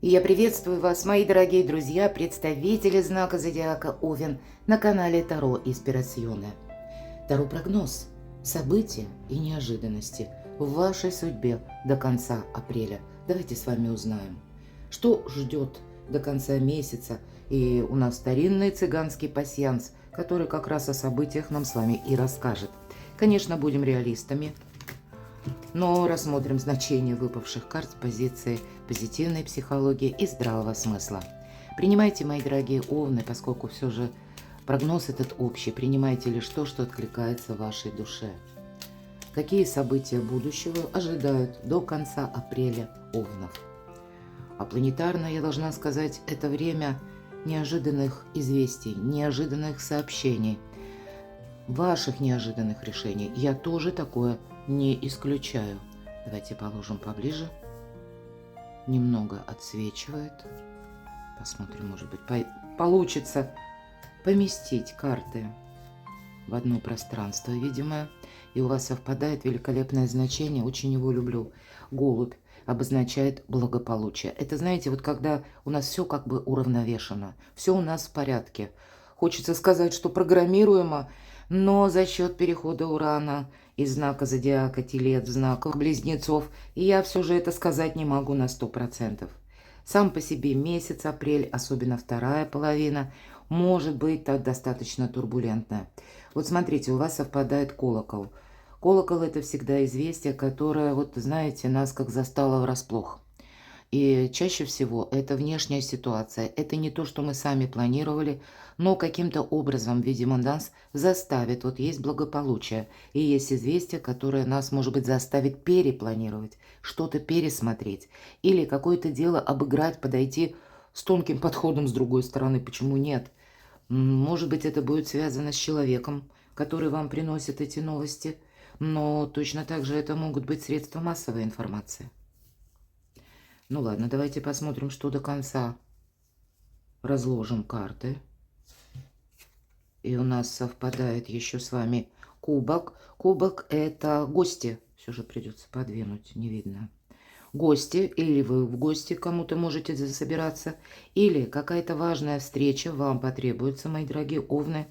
И я приветствую вас, мои дорогие друзья, представители знака зодиака Овен на канале Таро Инспирационе. Таро-прогноз. События и неожиданности в вашей судьбе до конца апреля. Давайте с вами узнаем, что ждет до конца месяца. И у нас старинный цыганский пасьянс, который как раз о событиях нам с вами и расскажет. Конечно, будем реалистами, но рассмотрим значение выпавших карт с позиции позитивной психологии и здравого смысла. Принимайте, мои дорогие овны, поскольку все же прогноз этот общий, принимайте лишь то, что откликается в вашей душе. Какие события будущего ожидают до конца апреля овнов? А планетарно, я должна сказать, это время неожиданных известий, неожиданных сообщений, ваших неожиданных решений. Я тоже такое не исключаю. Давайте положим поближе. Немного отсвечивает. Посмотрим, может быть, получится поместить карты в одно пространство видимое. И у вас совпадает великолепное значение. Очень его люблю. Голубь обозначает благополучие. Это, знаете, вот когда у нас все как бы уравновешено. Все у нас в порядке. Хочется сказать, что программируемо, но за счет перехода Урана из знака зодиака Телец в знак Близнецов, и я все же это сказать не могу на 100%. Сам по себе месяц апрель, особенно вторая половина, может быть достаточно турбулентная. Вот смотрите, у вас совпадает колокол. Колокол – это всегда известие, которое, вот знаете, нас как застало врасплох. И чаще всего это внешняя ситуация. Это не то, что мы сами планировали, но каким-то образом, видимо, нас заставит. Вот есть благополучие и есть известие, которое нас, может быть, заставит перепланировать, что-то пересмотреть. Или какое-то дело обыграть, подойти с тонким подходом с другой стороны. Почему нет? Может быть, это будет связано с человеком, который вам приносит эти новости. Но точно так же это могут быть средства массовой информации. Ну ладно, давайте посмотрим, что до конца. Разложим карты. И у нас совпадает еще с вами кубок. Кубок – это гости. Все же придется подвинуть, не видно. Гости, или вы в гости кому-то можете собираться, или какая-то важная встреча вам потребуется, мои дорогие овны.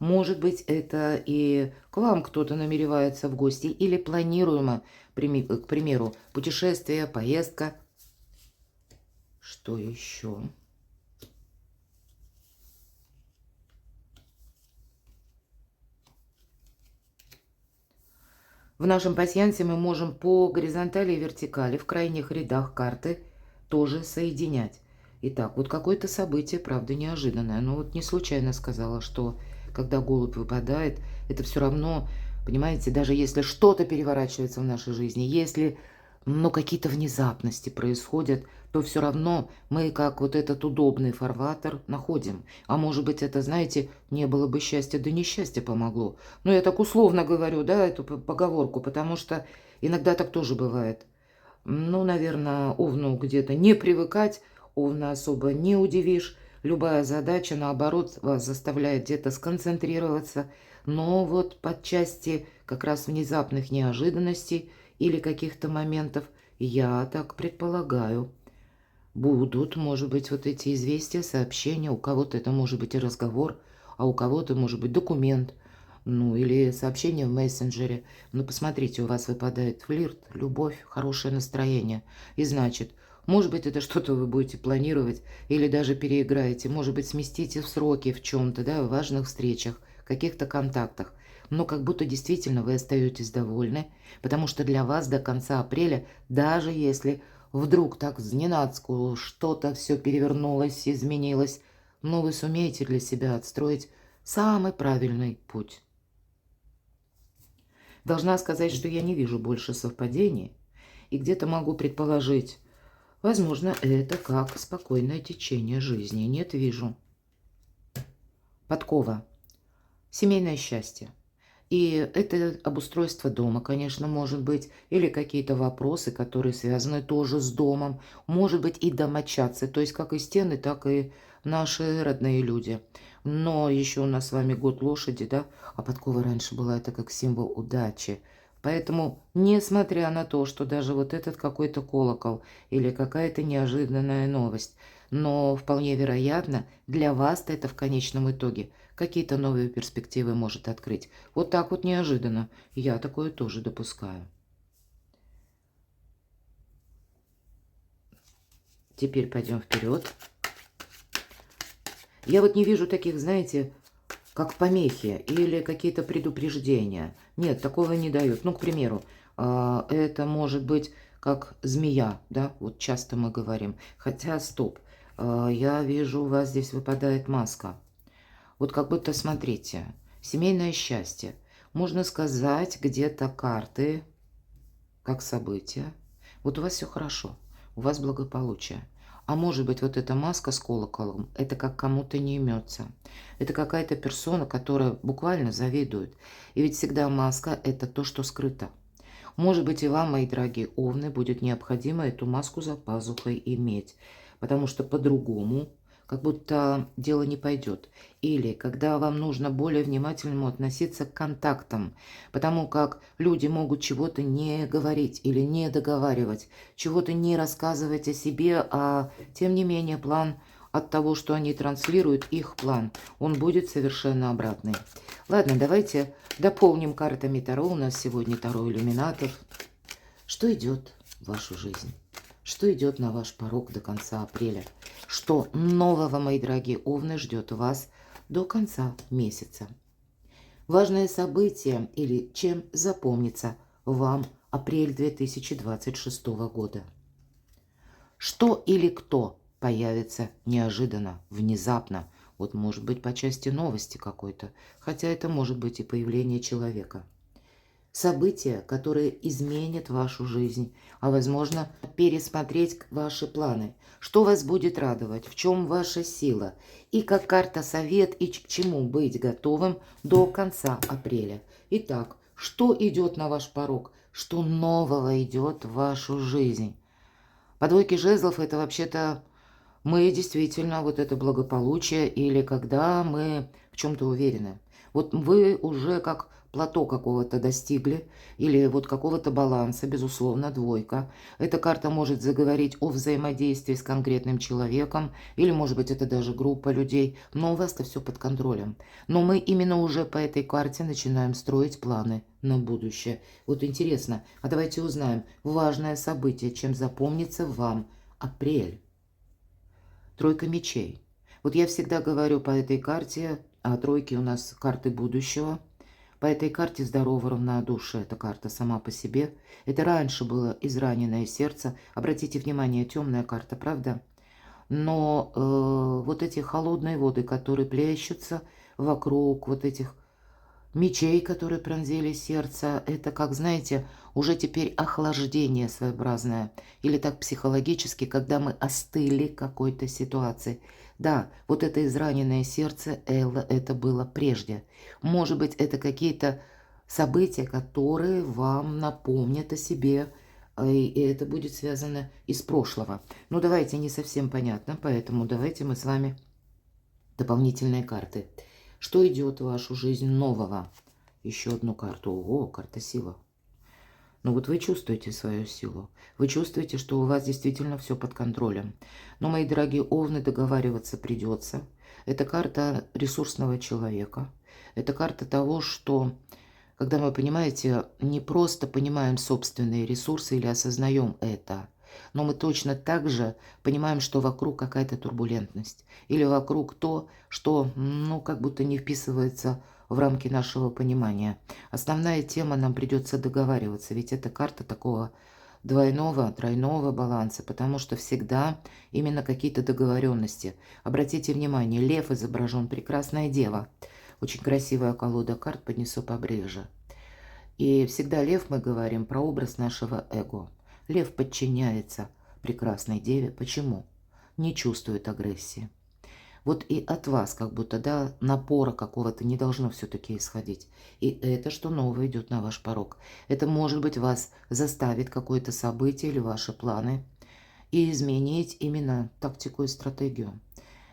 Может быть, это и к вам кто-то намеревается в гости, или планируемо, к примеру, путешествие, поездка. Что еще? В нашем пасьянсе мы можем по горизонтали и вертикали в крайних рядах карты тоже соединять. Итак, вот какое-то событие, правда, неожиданное. Но вот не случайно сказала, что когда голубь выпадает, это все равно, понимаете, даже если что-то переворачивается в нашей жизни, если какие-то внезапности происходят, то все равно мы как вот этот удобный фарватер находим. А может быть, это, знаете, не было бы счастья, да несчастье помогло. Ну, я так условно говорю, да, эту поговорку, потому что иногда так тоже бывает. Ну, наверное, овну где-то не привыкать, овна особо не удивишь. Любая задача, наоборот, вас заставляет где-то сконцентрироваться. Но вот под части как раз внезапных неожиданностей или каких-то моментов, я так предполагаю, будут, может быть, вот эти известия, сообщения. У кого-то это может быть и разговор, а у кого-то может быть документ, ну или сообщение в мессенджере. Ну, посмотрите, у вас выпадает флирт, любовь, хорошее настроение. И значит, может быть, это что-то вы будете планировать или даже переиграете. Может быть, сместите в сроки в чем-то, да, в важных встречах, каких-то контактах. Но как будто действительно вы остаетесь довольны, потому что для вас до конца апреля, даже если вдруг так зненацку что-то все перевернулось, изменилось, но вы сумеете для себя отстроить самый правильный путь. Должна сказать, что я не вижу больше совпадений, и где-то могу предположить, возможно, это как спокойное течение жизни. Нет, вижу. Подкова. Семейное счастье. И это обустройство дома, конечно, может быть, или какие-то вопросы, которые связаны тоже с домом, может быть и домочадцы, то есть как и стены, так и наши родные люди. Но еще у нас с вами год лошади, да, а подкова раньше была это как символ удачи, Поэтому, несмотря на то, что даже вот этот какой-то колокол или какая-то неожиданная новость, но вполне вероятно, для вас это в конечном итоге какие-то новые перспективы может открыть. Вот так вот неожиданно. Я такое тоже допускаю. Теперь пойдем вперед. Я вот не вижу таких, знаете, как помехи или какие-то предупреждения. Нет, такого не дают. Ну, к примеру, это может быть как змея, да, вот часто мы говорим. Хотя, стоп, я вижу, у вас здесь выпадает маска. Вот как будто, смотрите, семейное счастье. Можно сказать, где-то карты, как события. Вот у вас все хорошо, у вас благополучие. А может быть, вот эта маска с колоколом, это как кому-то не имется. Это какая-то персона, которая буквально завидует. И ведь всегда маска – это то, что скрыто. Может быть, и вам, мои дорогие овны, будет необходимо эту маску за пазухой иметь, потому что по-другому как будто дело не пойдет. Или когда вам нужно более внимательному относиться к контактам, потому как люди могут чего-то не говорить или не договаривать, чего-то не рассказывать о себе, а тем не менее план от того, что они транслируют, их план, он будет совершенно обратный. Ладно, давайте дополним картами Таро. У нас сегодня Таро иллюминатов. Что идет в вашу жизнь? Что идет на ваш порог до конца апреля? Что нового, мои дорогие овны, ждет вас до конца месяца? Важное событие или чем запомнится вам апрель 2026 года? Что или кто появится неожиданно, внезапно? Вот может быть по части новости какой-то, хотя это может быть и появление человека. События, которые изменят вашу жизнь, а возможно пересмотреть ваши планы. Что вас будет радовать, в чем ваша сила. И как карта совет, и к чему быть готовым до конца апреля. Итак, что идет на ваш порог, что нового идет в вашу жизнь. По двойке жезлов это вообще-то мы действительно вот это благополучие или когда мы в чем-то уверены. Вот вы уже как плато какого-то достигли или вот какого-то баланса, безусловно, двойка. Эта карта может заговорить о взаимодействии с конкретным человеком или, может быть, это даже группа людей, но у вас-то все под контролем. Но мы именно уже по этой карте начинаем строить планы на будущее. Вот интересно, а давайте узнаем важное событие, чем запомнится вам апрель. Тройка мечей. Вот я всегда говорю по этой карте, а тройки у нас карты будущего. По этой карте здорово равнодушие. Эта карта сама по себе. Это раньше было израненное сердце. Обратите внимание, темная карта, правда? Но вот эти холодные воды, которые плещутся вокруг вот этих мечей, которые пронзили сердце, это, как знаете, уже теперь охлаждение своеобразное. Или так психологически, когда мы остыли к какой-то ситуации. Да, вот это израненное сердце, Элла, это было прежде. Может быть, это какие-то события, которые вам напомнят о себе, и это будет связано из прошлого. Ну, давайте, не совсем понятно, поэтому давайте мы с вами дополнительные карты. Что идет в вашу жизнь нового? Еще одну карту. Ого, карта сила. Ну вот вы чувствуете свою силу. Вы чувствуете, что у вас действительно все под контролем. Но, мои дорогие овны, договариваться придется. Это карта ресурсного человека. Это карта того, что, когда мы, понимаете, не просто понимаем собственные ресурсы или осознаем это, но мы точно так же понимаем, что вокруг какая-то турбулентность. Или вокруг то, что, ну, как будто не вписывается в рамки нашего понимания. Основная тема, нам придется договариваться, ведь это карта такого двойного, тройного баланса, потому что всегда именно какие-то договоренности. Обратите внимание, лев изображен, прекрасная дева. Очень красивая колода карт, поднесу поближе. И всегда лев, мы говорим про образ нашего эго. Лев подчиняется прекрасной деве. Почему? Не чувствует агрессии. Вот и от вас как будто, да, напора какого-то не должно все-таки исходить. И это что новое идет на ваш порог. Это, может быть, вас заставит какое-то событие или ваши планы и изменить именно тактику и стратегию.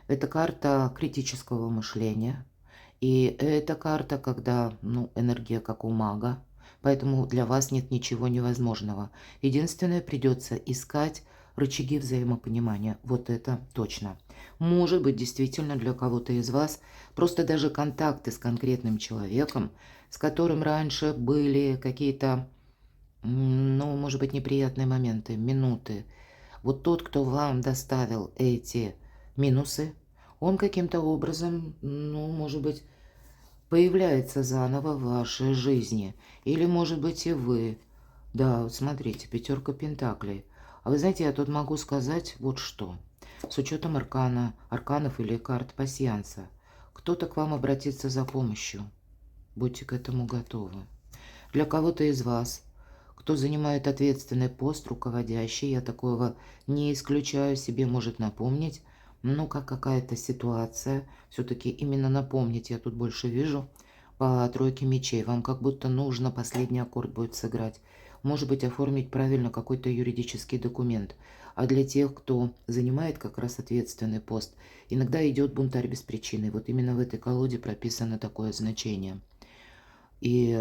Это карта критического мышления. И это карта, когда, ну, энергия как у мага. поэтому для вас нет ничего невозможного. Единственное, придется искать рычаги взаимопонимания. Вот это точно. Может быть, действительно для кого-то из вас просто даже контакты с конкретным человеком, с которым раньше были какие-то, ну, может быть, неприятные моменты, минуты. Вот тот, кто вам доставил эти минусы, он каким-то образом, ну, может быть, появляется заново в вашей жизни. Или, может быть, и вы. Да, вот смотрите, пятерка пентаклей. А вы знаете, я тут могу сказать вот что. С учетом арканов или карт пасьянса, кто-то к вам обратится за помощью. Будьте к этому готовы. Для кого-то из вас, кто занимает ответственный пост, руководящий, я такого не исключаю, себе может напомнить, ну, как какая-то ситуация, все-таки именно напомнить я тут больше вижу по тройке мечей. Вам как будто нужно последний аккорд будет сыграть. Может быть, оформить правильно какой-то юридический документ. А для тех, кто занимает как раз ответственный пост, иногда идет бунтарь без причины. Вот именно в этой колоде прописано такое значение. И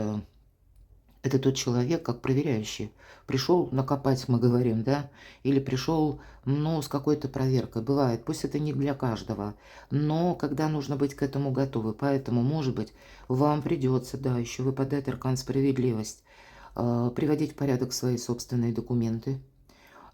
это тот человек, как проверяющий. Пришел накопать, мы говорим, да? Или пришел, ну, с какой-то проверкой. Бывает, пусть это не для каждого. Но когда нужно быть к этому готовы. Поэтому, может быть, вам придется, да, еще выпадает аркан справедливость, приводить в порядок свои собственные документы.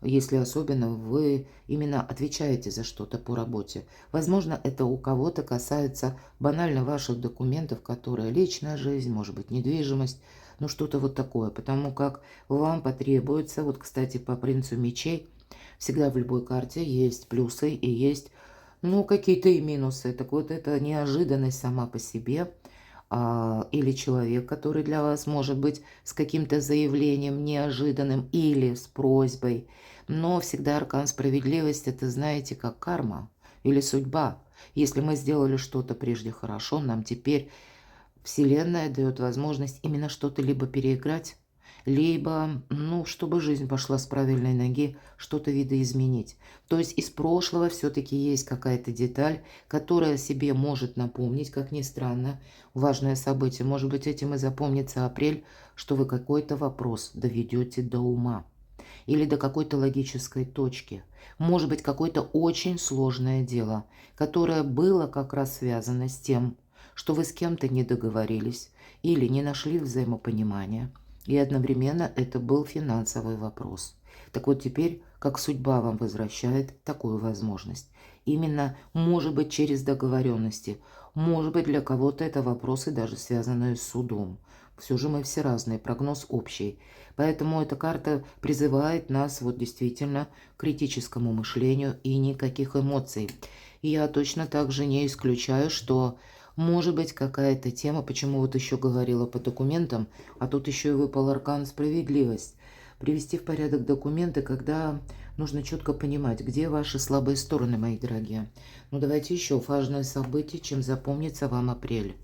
Если особенно вы именно отвечаете за что-то по работе. Возможно, это у кого-то касается банально ваших документов, которые личная жизнь, может быть, недвижимость, ну что-то вот такое. Потому как вам потребуется, вот, кстати, по принцу мечей, всегда в любой карте есть плюсы и есть, ну, какие-то и минусы. Так вот, это неожиданность сама по себе, или человек, который для вас может быть с каким-то заявлением неожиданным или с просьбой. Но всегда аркан справедливости, это, знаете, как карма или судьба. Если мы сделали что-то прежде хорошо, нам теперь Вселенная дает возможность именно что-то либо переиграть, либо, ну, чтобы жизнь пошла с правильной ноги, что-то видоизменить. То есть из прошлого все-таки есть какая-то деталь, которая себе может напомнить, как ни странно, важное событие. Может быть, этим и запомнится апрель, что вы какой-то вопрос доведете до ума или до какой-то логической точки. Может быть, какое-то очень сложное дело, которое было как раз связано с тем, что вы с кем-то не договорились или не нашли взаимопонимания, и одновременно это был финансовый вопрос. Так вот теперь, как судьба вам возвращает такую возможность. Именно, может быть, через договоренности, может быть, для кого-то это вопросы, даже связанные с судом. Все же мы все разные, прогноз общий. Поэтому эта карта призывает нас вот действительно к критическому мышлению и никаких эмоций. И я точно так же не исключаю, что может быть какая-то тема, почему вот еще говорила по документам, а тут еще и выпал аркан справедливость. Привести в порядок документы, когда нужно четко понимать, где ваши слабые стороны, мои дорогие. Ну давайте еще важное событие, чем запомнится вам апрель.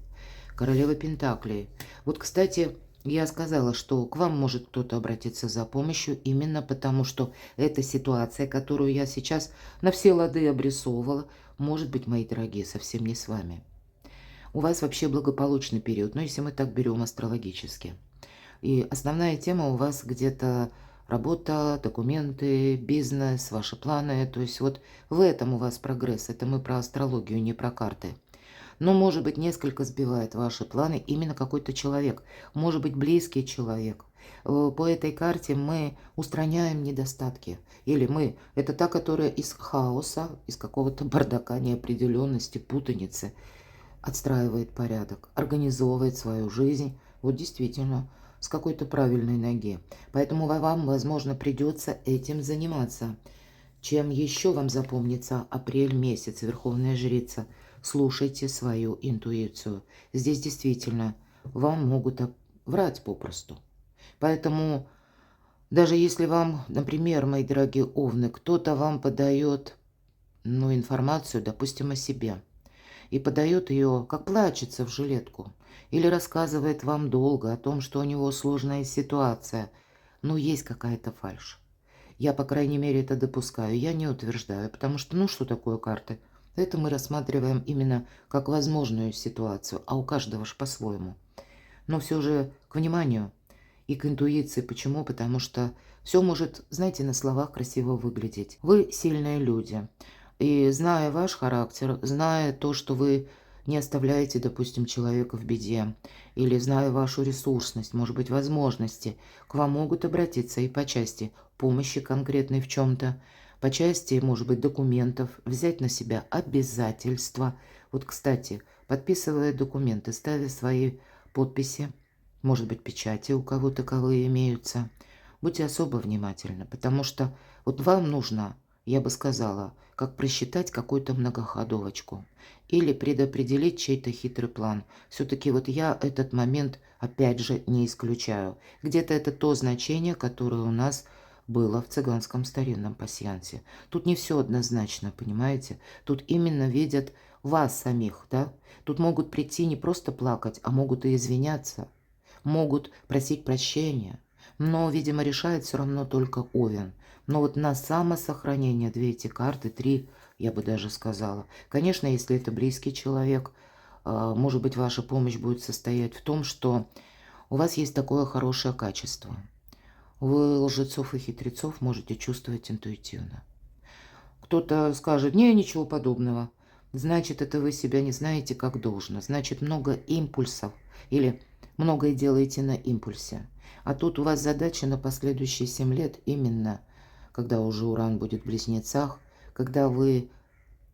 Королева Пентаклей. Вот, кстати, я сказала, что к вам может кто-то обратиться за помощью именно потому, что эта ситуация, которую я сейчас на все лады обрисовывала, может быть, мои дорогие, совсем не с вами. У вас вообще благополучный период, ну, если мы так берем астрологически. И основная тема у вас где-то работа, документы, бизнес, ваши планы. То есть вот в этом у вас прогресс. Это мы про астрологию, не про карты. Но, может быть, несколько сбивает ваши планы именно какой-то человек. Может быть, близкий человек. По этой карте мы устраняем недостатки. Или мы, это та, которая из хаоса, из какого-то бардака, неопределенности, путаницы отстраивает порядок, организовывает свою жизнь. Вот действительно, с какой-то правильной ноги. Поэтому вам, возможно, придется этим заниматься. Чем еще вам запомнится апрель месяц, Верховная Жрица? Слушайте свою интуицию. Здесь действительно вам могут врать попросту. Поэтому даже если вам, например, мои дорогие овны, кто-то вам подает, ну, информацию, допустим, о себе, и подает ее, как плачется в жилетку, или рассказывает вам долго о том, что у него сложная ситуация, ну, есть какая-то фальшь. Я, по крайней мере, это допускаю, я не утверждаю, потому что, ну, что такое карты? Это мы рассматриваем именно как возможную ситуацию, а у каждого же по-своему. Но все же к вниманию. и к интуиции. Почему? Потому что все может, знаете, на словах красиво выглядеть. Вы сильные люди. И зная ваш характер, зная то, что вы не оставляете, допустим, человека в беде, или зная вашу ресурсность, может быть, возможности, к вам могут обратиться и по части помощи конкретной в чем-то, по части, может быть, документов, взять на себя обязательства. Вот, кстати, подписывая документы, ставя свои подписи, может быть, печати у кого таковые имеются, будьте особо внимательны, потому что вот вам нужно, я бы сказала, как просчитать какую-то многоходовочку или предопределить чей-то хитрый план. Все-таки вот я этот момент, опять же, не исключаю. Где-то это то значение, которое у нас было в цыганском старинном пасьянсе. Тут не все однозначно, понимаете? Тут именно видят вас самих, да? Тут могут прийти не просто плакать, а могут и извиняться, могут просить прощения. Но, видимо, решает все равно только Овен. Но вот на самосохранение две эти карты, три, я бы даже сказала. Конечно, если это близкий человек, может быть, ваша помощь будет состоять в том, что у вас есть такое хорошее качество. Вы лжецов и хитрецов можете чувствовать интуитивно. Кто-то скажет: не, ничего подобного. Значит, это вы себя не знаете как должно. Значит, много импульсов или многое делаете на импульсе. А тут у вас задача на последующие 7 лет именно, когда уже Уран будет в Близнецах, когда вы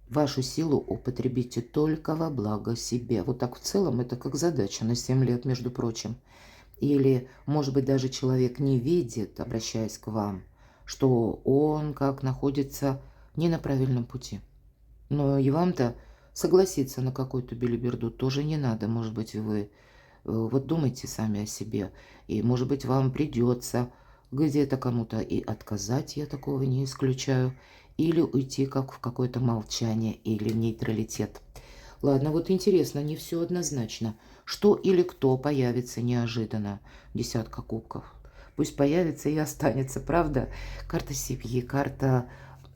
вашу силу употребите только во благо себе. Вот так в целом это как задача на 7 лет, между прочим. Или, может быть, даже человек не видит, обращаясь к вам, что он как находится не на правильном пути. Но и вам-то согласиться на какую-то белиберду тоже не надо. Может быть, вы вот думайте сами о себе. И, может быть, вам придется где-то кому-то и отказать, я такого не исключаю, или уйти как в какое-то молчание или нейтралитет. Ладно, вот интересно, не все однозначно. Что или кто появится неожиданно? Десятка кубков. Пусть появится и останется, правда? Карта семьи, карта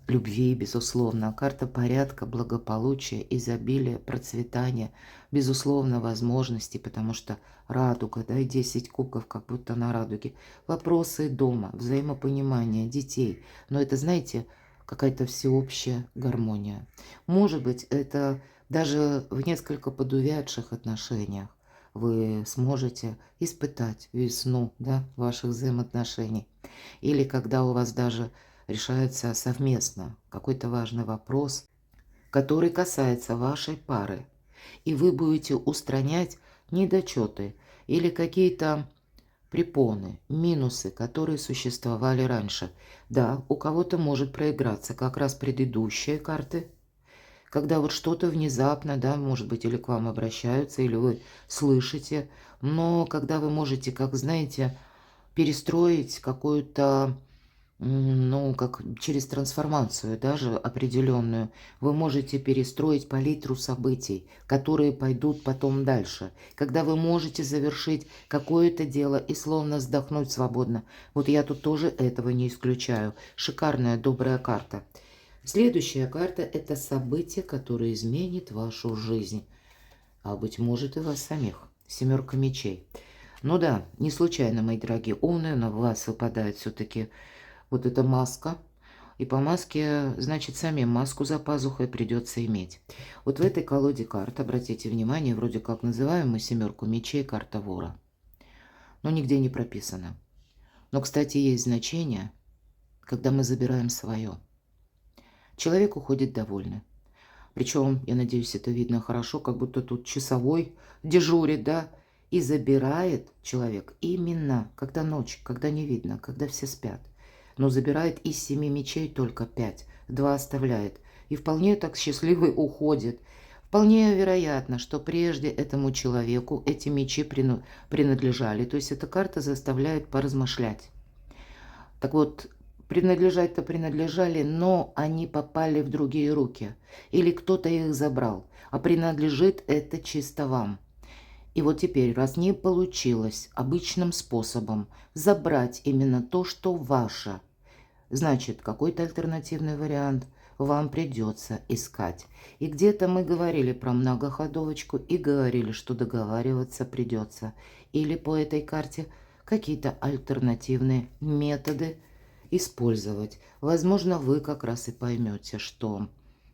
любви, безусловно, карта порядка, благополучия, изобилия, процветания, безусловно, возможностей, потому что радуга, да, и 10 кубков, как будто на радуге. Вопросы дома, взаимопонимание детей. Но это, знаете, какая-то всеобщая гармония. Может быть, это даже в несколько подувядших отношениях вы сможете испытать весну, да, ваших взаимоотношений. Или когда у вас даже решается совместно какой-то важный вопрос, который касается вашей пары. И вы будете устранять недочеты или какие-то препоны, минусы, которые существовали раньше. Да, у кого-то может проиграться как раз предыдущие карты, когда вот что-то внезапно, да, может быть, или к вам обращаются, или вы слышите, но когда вы можете, как знаете, перестроить какую-то, ну, как через трансформацию даже определенную, вы можете перестроить палитру событий, которые пойдут потом дальше. Когда вы можете завершить какое-то дело и словно вздохнуть свободно. Вот я тут тоже этого не исключаю. Шикарная, добрая карта. Следующая карта – это событие, которое изменит вашу жизнь. А быть может и вас самих. Семерка мечей. Ну да, не случайно, мои дорогие умные, на вас выпадает все-таки вот эта маска. И по маске, значит, самим маску за пазухой придется иметь. Вот в этой колоде карт, обратите внимание, вроде как называем мы семерку мечей карта вора. Но нигде не прописано. Но, кстати, есть значение, когда мы забираем свое. Человек уходит довольный. Причем, я надеюсь, это видно хорошо, как будто тут часовой дежурит, да, и забирает человек именно, когда ночь, когда не видно, когда все спят. Но забирает из 7 мечей только 5, 2 оставляет. И вполне так счастливый уходит. Вполне вероятно, что прежде этому человеку эти мечи принадлежали. То есть эта карта заставляет поразмышлять. Так вот, принадлежать-то принадлежали, но они попали в другие руки. Или кто-то их забрал. А принадлежит это чисто вам. И вот теперь, раз не получилось обычным способом забрать именно то, что ваше, значит, какой-то альтернативный вариант вам придется искать. И где-то мы говорили про многоходовочку и говорили, что договариваться придется. Или по этой карте какие-то альтернативные методы использовать. Возможно, вы как раз и поймете, что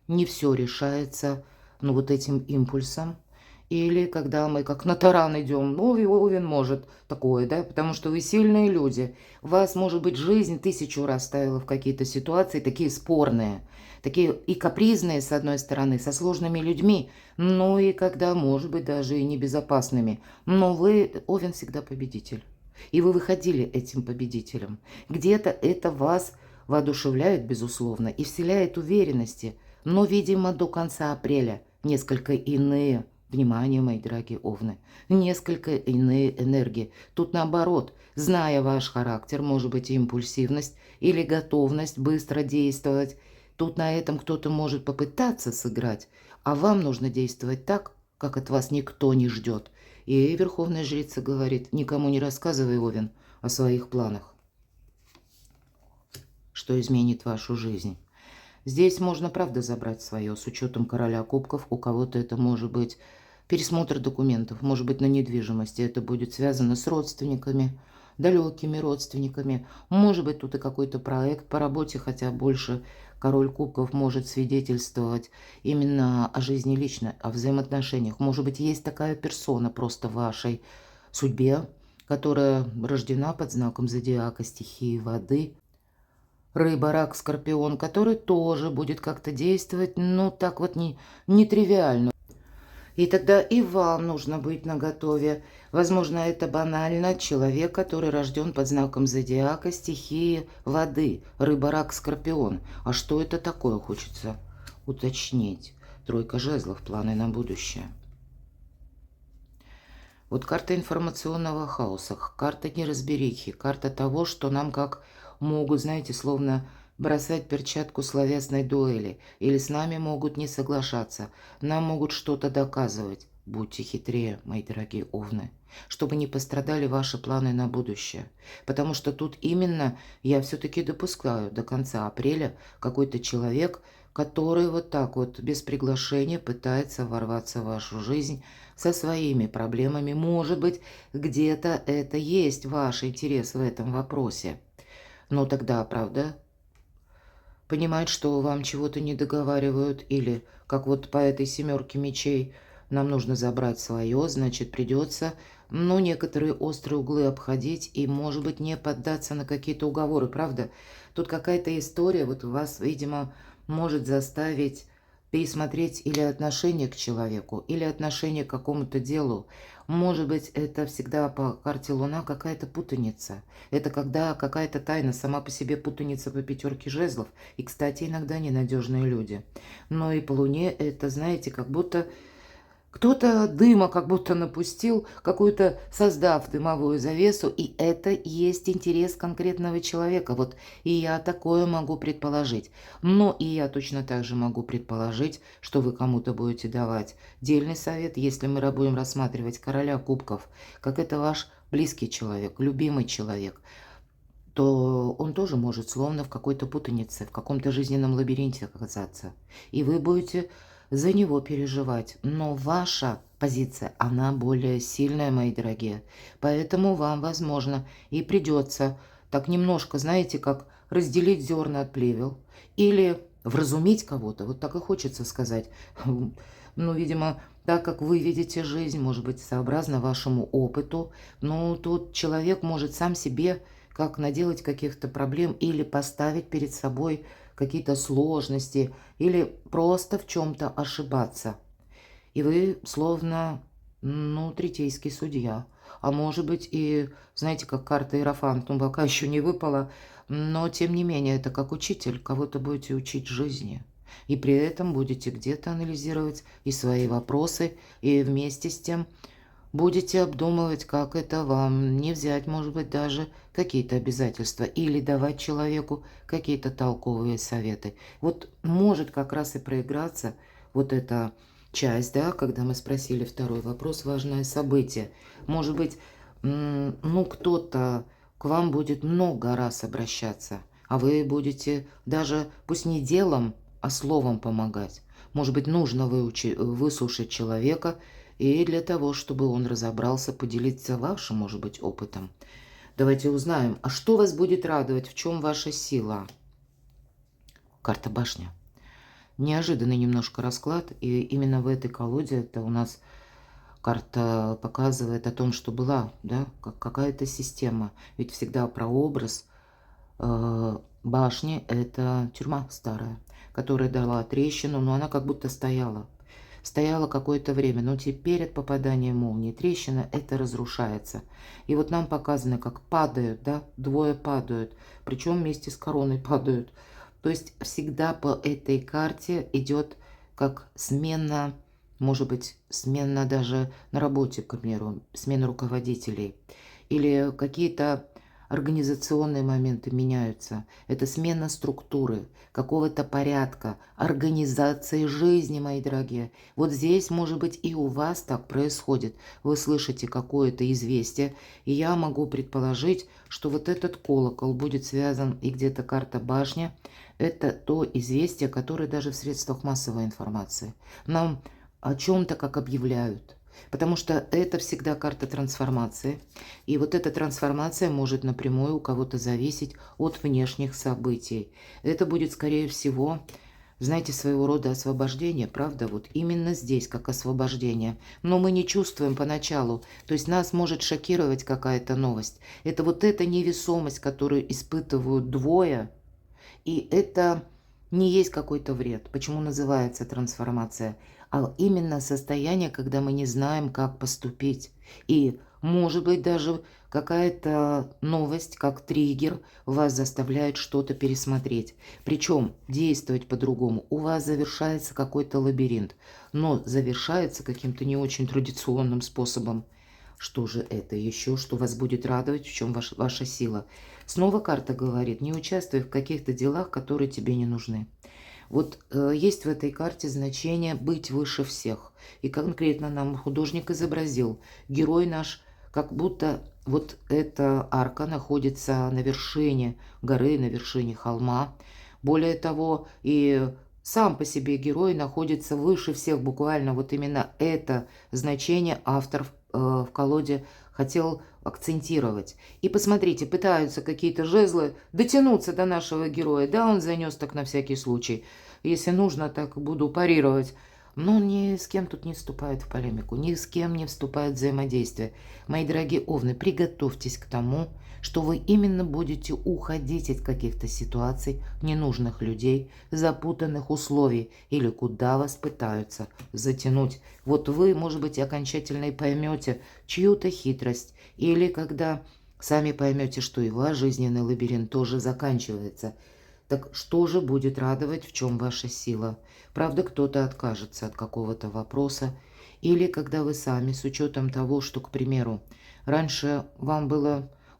не все решается, ну, вот этим импульсом. Или когда мы как на таран идем, ну, и Овен может такое, да, потому что вы сильные люди. Вас, может быть, жизнь 1000 раз ставила в какие-то ситуации такие спорные, такие и капризные, с одной стороны, со сложными людьми, ну и когда, может быть, даже и небезопасными. Но вы, Овен, всегда победитель. И вы выходили этим победителем. Где-то это вас воодушевляет, безусловно, и вселяет уверенности. Но, видимо, до конца апреля несколько иные, внимание, мои дорогие овны, несколько иные энергии. Тут наоборот, зная ваш характер, может быть, импульсивность или готовность быстро действовать, тут на этом кто-то может попытаться сыграть, а вам нужно действовать так, как от вас никто не ждет. И Верховная Жрица говорит: никому не рассказывай, Овен, о своих планах, что изменит вашу жизнь. Здесь можно, правда, забрать свое, с учетом Короля Кубков. У кого-то это может быть пересмотр документов, может быть, на недвижимости. Это будет связано с родственниками, далекими родственниками. Может быть, тут и какой-то проект по работе, хотя больше Король Кубков может свидетельствовать именно о жизни личной, о взаимоотношениях. Может быть, есть такая персона просто в вашей судьбе, которая рождена под знаком зодиака стихии воды. Рыба, рак, скорпион, который тоже будет как-то действовать, ну, так вот нетривиально. И тогда и вам нужно быть наготове. Возможно, это банально человек, который рожден под знаком зодиака стихии воды, рыба, рак, скорпион. А что это такое, хочется уточнить. Тройка жезлов, планы на будущее. Вот карта информационного хаоса, карта неразберихи, карта того, что нам как могут, знаете, словно бросать перчатку словесной дуэли, или с нами могут не соглашаться, нам могут что-то доказывать. Будьте хитрее, мои дорогие овны, чтобы не пострадали ваши планы на будущее. Потому что тут именно я все-таки допускаю до конца апреля какой-то человек, который вот так вот без приглашения пытается ворваться в вашу жизнь со своими проблемами. Может быть, где-то это есть ваш интерес в этом вопросе. Но тогда, правда, понимать, что вам чего-то не договаривают, или, как вот по этой 7 мечей, нам нужно забрать свое, значит, придется, ну, некоторые острые углы обходить и, может быть, не поддаться на какие-то уговоры, правда? Тут какая-то история вот вас, видимо, может заставить пересмотреть или отношение к человеку, или отношение к какому-то делу. Может быть, это всегда по карте Луна какая-то путаница. Это когда какая-то тайна, сама по себе путаница по 5 жезлов. И, кстати, иногда ненадежные люди. Но и по Луне это, знаете, как будто кто-то дыма как будто напустил, какую-то создав дымовую завесу, и это есть интерес конкретного человека. Вот и я такое могу предположить. Но и я точно так же могу предположить, что вы кому-то будете давать дельный совет, если мы будем рассматривать Короля Кубков, как это ваш близкий человек, любимый человек, то он тоже может словно в какой-то путанице, в каком-то жизненном лабиринте оказаться. И вы будете за него переживать. Но ваша позиция, она более сильная, мои дорогие. Поэтому вам, возможно, и придется так немножко, знаете, как разделить зерна от плевел. Или вразумить кого-то, вот так и хочется сказать. Ну, видимо, так как вы видите жизнь, может быть, сообразно вашему опыту, ну, тут человек может сам себе как наделать каких-то проблем или поставить перед собой какие-то сложности, или просто в чем-то ошибаться. И вы словно, ну, третейский судья. А может быть и, знаете, как карта Иерофант, ну, пока еще не выпала, но тем не менее, это как учитель, кого-то будете учить жизни. И при этом будете где-то анализировать и свои вопросы, и вместе с тем будете обдумывать, как это вам не взять, может быть, даже какие-то обязательства или давать человеку какие-то толковые советы. Вот может как раз и проиграться вот эта часть, да, когда мы спросили второй вопрос, важное событие. Может быть, ну, кто-то к вам будет много раз обращаться, а вы будете даже, пусть не делом, а словом помогать. Может быть, нужно выслушать человека, и для того, чтобы он разобрался, поделиться вашим, может быть, опытом. Давайте узнаем, а что вас будет радовать, в чем ваша сила? Карта башня. Неожиданный немножко расклад, и именно в этой колоде это у нас карта показывает о том, что была, да, какая-то система. Ведь всегда прообраз башни – это тюрьма старая, которая дала трещину, но она как будто стояла. Стояла какое-то время, но теперь от попадания молнии трещина это разрушается. И вот нам показано, как падают, да, двое падают, причем вместе с короной падают. То есть всегда по этой карте идет как смена, может быть, смена даже на работе, к примеру, смена руководителей. Или какие-то организационные моменты меняются. Это смена структуры, какого-то порядка, организации жизни, мои дорогие. Вот здесь, может быть, и у вас так происходит. Вы слышите какое-то известие, и я могу предположить, что вот этот колокол будет связан, и где-то карта башня, это то известие, которое даже в средствах массовой информации нам о чем-то как объявляют. Потому что это всегда карта трансформации. И вот эта трансформация может напрямую у кого-то зависеть от внешних событий. Это будет, скорее всего, знаете, своего рода освобождение, правда? Вот именно здесь, как освобождение. Но мы не чувствуем поначалу. То есть нас может шокировать какая-то новость. Это вот эта невесомость, которую испытывают двое. И это не есть какой-то вред. Почему называется трансформация? А именно состояние, когда мы не знаем, как поступить. И, может быть, даже какая-то новость, как триггер, вас заставляет что-то пересмотреть. Причем действовать по-другому. У вас завершается какой-то лабиринт, но завершается каким-то не очень традиционным способом. Что же это еще, что вас будет радовать, в чем ваша сила? Снова карта говорит, не участвуй в каких-то делах, которые тебе не нужны. Вот есть в этой карте значение быть выше всех. И конкретно нам художник изобразил. Герой наш, как будто вот эта арка находится на вершине горы, на вершине холма. Более того, и сам по себе герой находится выше всех. Буквально вот именно это значение автор в колоде хотел акцентировать. И посмотрите, пытаются какие-то жезлы дотянуться до нашего героя. Да, он занес так на всякий случай. Если нужно, так буду парировать. Но ни с кем тут не вступает в полемику, ни с кем не вступает в взаимодействие. Мои дорогие овны, приготовьтесь к тому, что вы именно будете уходить от каких-то ситуаций, ненужных людей, запутанных условий или куда вас пытаются затянуть. Вот вы, может быть, окончательно и поймете чью-то хитрость, или когда сами поймете, что и ваш жизненный лабиринт тоже заканчивается. Так что же будет радовать, в чем ваша сила? Правда, кто-то откажется от какого-то вопроса, или когда вы сами, с учетом того, что, к примеру, раньше у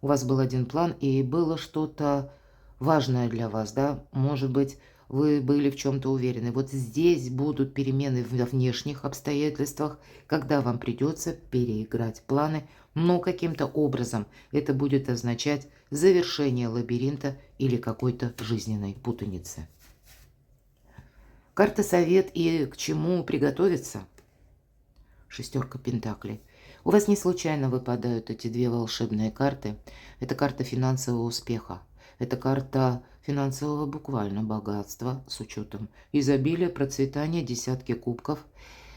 вас был один план, и было что-то важное для вас, да, может быть, вы были в чем-то уверены. Вот здесь будут перемены во внешних обстоятельствах, когда вам придется переиграть планы, но каким-то образом это будет означать завершение лабиринта или какой-то жизненной путаницы. Карта совет и к чему приготовиться? Шестерка пентаклей. У вас не случайно выпадают эти две волшебные карты. Это карта финансового успеха. Это карта финансового буквально богатства с учетом изобилия, процветания, десятки кубков.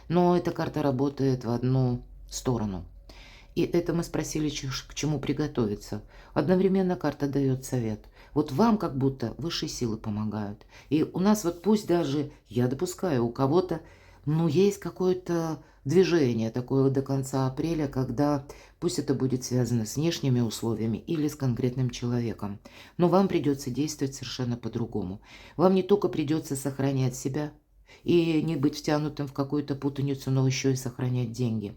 Но эта карта работает в одну сторону. И это мы спросили, к чему приготовиться. Одновременно карта дает совет. Вот вам как будто высшие силы помогают. И у нас вот пусть даже, я допускаю, у кого-то, есть какое-то движение такое до конца апреля, когда пусть это будет связано с внешними условиями или с конкретным человеком. Но вам придется действовать совершенно по-другому. Вам не только придется сохранять себя и не быть втянутым в какую-то путаницу, но еще и сохранять деньги.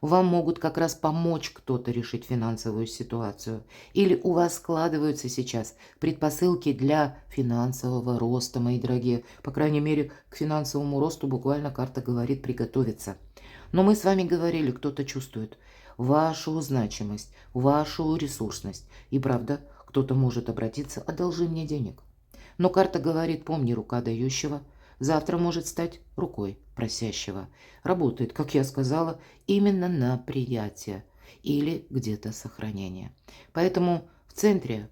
Вам могут как раз помочь кто-то решить финансовую ситуацию. Или у вас складываются сейчас предпосылки для финансового роста, мои дорогие. По крайней мере, к финансовому росту буквально карта говорит приготовиться. Но мы с вами говорили, кто-то чувствует вашу значимость, вашу ресурсность. И правда, кто-то может обратиться: одолжи мне денег. Но карта говорит: помни, рука дающего завтра может стать рукой просящего. Работает, как я сказала, именно на приятие. или где-то сохранение. Поэтому в центре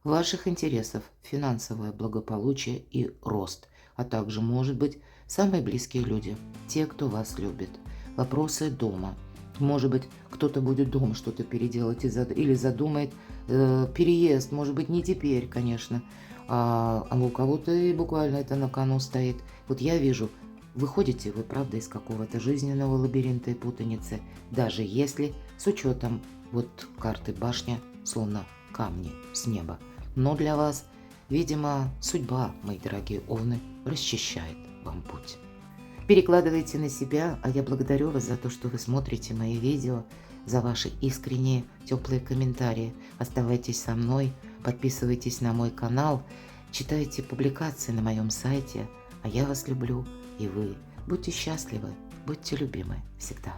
ваших интересов финансовое благополучие и рост, а также, может быть, самые близкие люди, те, кто вас любит. Вопросы дома. Может быть, кто-то будет дома что-то переделать или задумает переезд, может быть, не теперь, конечно, а у кого-то и буквально это на кону стоит. Вот я вижу, выходите вы, правда, из какого-то жизненного лабиринта и путаницы, даже если с учетом вот карты башня, словно камни с неба. Но для вас, видимо, судьба, мои дорогие овны, расчищает вам путь. Перекладывайте на себя, а я благодарю вас за то, что вы смотрите мои видео, за ваши искренние, теплые комментарии. Оставайтесь со мной, подписывайтесь на мой канал, читайте публикации на моем сайте, а я вас люблю, и вы. Будьте счастливы, будьте любимы всегда.